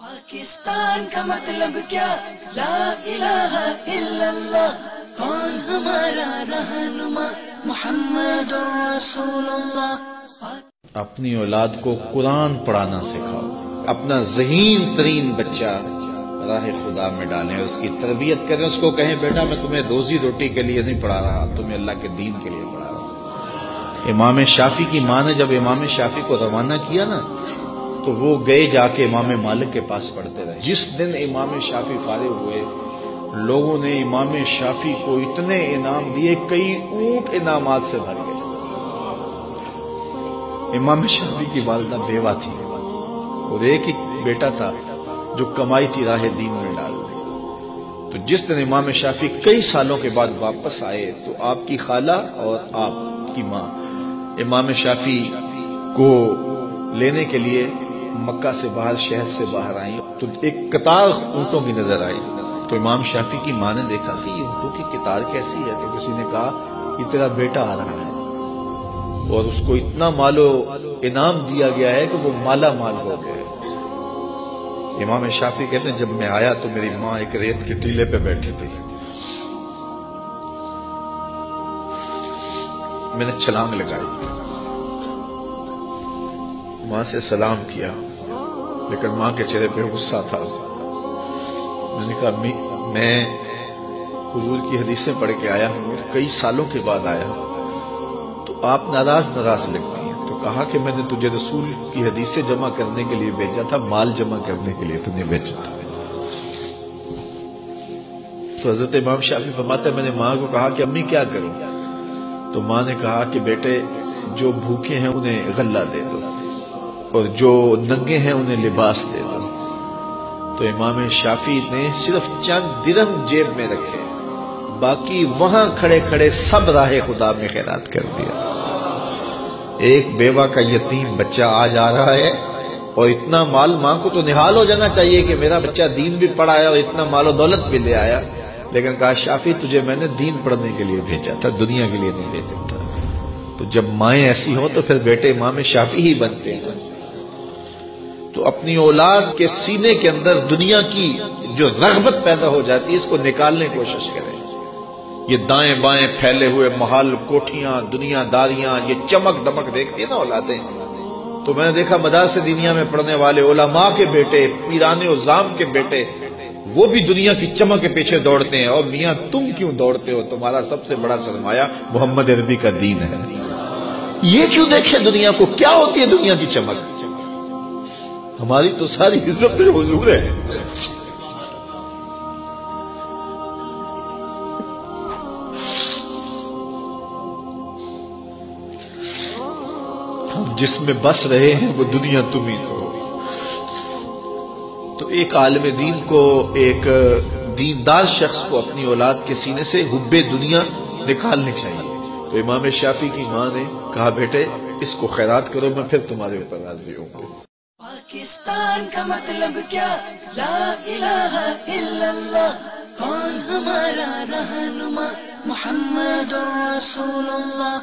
پاکستان کا مطلب کیا؟ لا الہ الا اللہ. کون ہمارا رہنما؟ محمد رسول اللہ. اپنی اولاد کو قرآن پڑھانا سکھاؤ. اپنا ذہین ترین بچہ راہ خدا میں ڈالیں، اس کی تربیت کریں، اس کو کہیں بیٹا میں تمہیں روزی روٹی کے لیے نہیں پڑھا رہا، تمہیں اللہ کے دین کے لیے پڑھا رہا ہوں. امام شافعی کی ماں نے جب امام شافعی کو روانہ کیا نا تو وہ گئے جا کے امام مالک کے پاس پڑھتے رہے. جس دن امام شافعی فارغ ہوئے لوگوں نے امام شافعی کو اتنے انعام دیے، کئی اونٹ انعامات سے بھر گئے. امام شافعی کی والدہ بیوہ تھی اور ایک ہی بیٹا تھا جو کمائی تھی راہ دین میں ڈال دی. تو جس دن امام شافعی کئی سالوں کے بعد واپس آئے تو آپ کی خالہ اور آپ کی ماں امام شافعی کو لینے کے لیے مکہ سے باہر، شہر سے باہر آئیں تو ایک قطار اونٹوں کی نظر آئی. تو امام شافعی کی ماں نے دیکھا کہ یہ اونٹوں کی قطار کیسی ہے، تو کسی نے کہا یہ تیرا بیٹا آ رہا ہے اور اس کو اتنا مال و انعام دیا گیا ہے کہ وہ مالا مال ہو گئے. امام شافعی کہتے ہیں جب میں آیا تو میری ماں ایک ریت کے ٹیلے پہ بیٹھی تھی. میں نے چھلانگ لگائی، ماں سے سلام کیا، لیکن ماں کے چہرے پہ غصہ تھا. میں نے کہا امی میں حضور کی حدیثیں پڑھ کے آیا ہوں، کئی سالوں کے بعد آیا ہوں، تو آپ ناراض لگتی ہیں. تو کہا کہ میں نے تجھے رسول کی حدیثیں جمع کرنے کے لیے بھیجا تھا، مال جمع کرنے کے لیے تو نہیں بھیجا تھا. تو حضرت امام شافعی فرماتے ہیں میں نے ماں کو کہا کہ امی کیا کروں؟ تو ماں نے کہا کہ بیٹے جو بھوکے ہیں انہیں غلہ دے دو اور جو ننگے ہیں انہیں لباس دے دو. تو امام شافعی نے صرف چند درہم جیب میں رکھے، باقی وہاں کھڑے کھڑے سب راہ خدا میں خیرات کر دیا. ایک بیوہ کا یتیم بچہ آج آ رہا ہے اور اتنا مال، ماں کو تو نہال ہو جانا چاہیے کہ میرا بچہ دین بھی پڑھایا اور اتنا مال و دولت بھی لے آیا، لیکن کہا شافعی تجھے میں نے دین پڑھنے کے لیے بھیجا تھا، دنیا کے لیے نہیں بھیجا تھا. تو جب مائیں ایسی ہوں تو پھر بیٹے امام شافعی ہی بنتے ہیں. تو اپنی اولاد کے سینے کے اندر دنیا کی جو رغبت پیدا ہو جاتی ہے اس کو نکالنے کی کوشش کریں. یہ دائیں بائیں پھیلے ہوئے محل، کوٹھیاں، دنیا داریاں، یہ چمک دمک دیکھتی ہے نا اولادیں. تو میں نے دیکھا مدارس دینیا میں پڑھنے والے علماء کے بیٹے، پیران عظام کے بیٹے، وہ بھی دنیا کی چمک کے پیچھے دوڑتے ہیں. اور میاں تم کیوں دوڑتے ہو؟ تمہارا سب سے بڑا سرمایہ محمد عربی کا دین ہے. یہ کیوں دیکھے دنیا کو؟ کیا ہوتی ہے دنیا کی چمک؟ ہماری تو ساری عزت حضور ہے. ہم جس میں بس رہے ہیں وہ دنیا تم ہی تو. تو ایک عالم دین کو، ایک دیندار شخص کو اپنی اولاد کے سینے سے حب دنیا نکالنی چاہیے. تو امام شافعی کی ماں نے کہا بیٹے اس کو خیرات کرو، میں پھر تمہارے اوپر راضی ہوں گا. پاکستان کا مطلب کیا؟ لا الہ الا اللہ. کون ہمارا رہنما؟ محمد رسول اللہ.